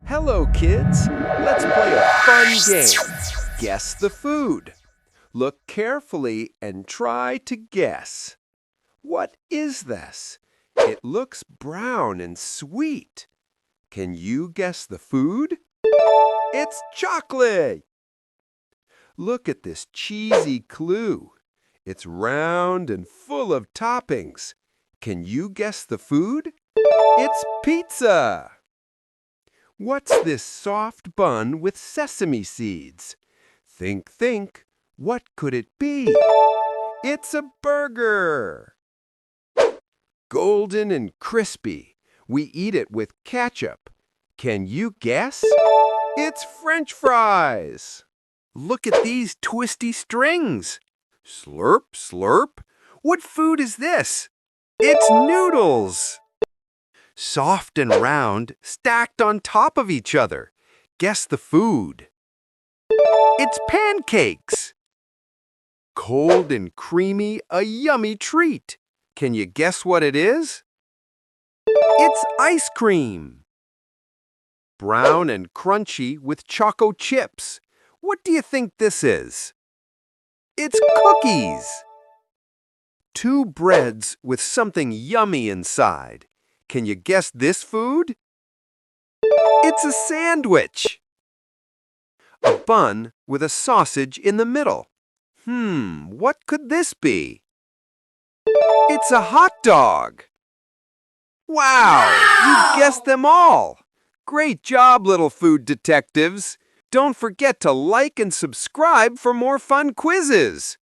Hello, kids. Let's play a fun game. Guess the food. Look carefully and try to guess. What is this? It looks brown and sweet. Can you guess the food? It's chocolate. Look at this cheesy clue. It's round and full of toppings. Can you guess the food? It's pizza. What's this soft bun with sesame seeds? Think, think. What could it be? It's a burger. Golden and crispy. We eat it with ketchup. Can you guess? It's French fries. Look at these twisty strings. Slurp, slurp. What food is this? It's noodles. Soft and round, stacked on top of each other. Guess the food. It's pancakes. Cold and creamy, a yummy treat. Can you guess what it is? It's ice cream. Brown and crunchy with choco chips. What do you think this is? It's cookies. Two breads with something yummy inside. Can you guess this food? It's a sandwich. A bun with a sausage in the middle. What could this be? It's a hot dog. Wow, you guessed them all. Great job, little food detectives. Don't forget to like and subscribe for more fun quizzes.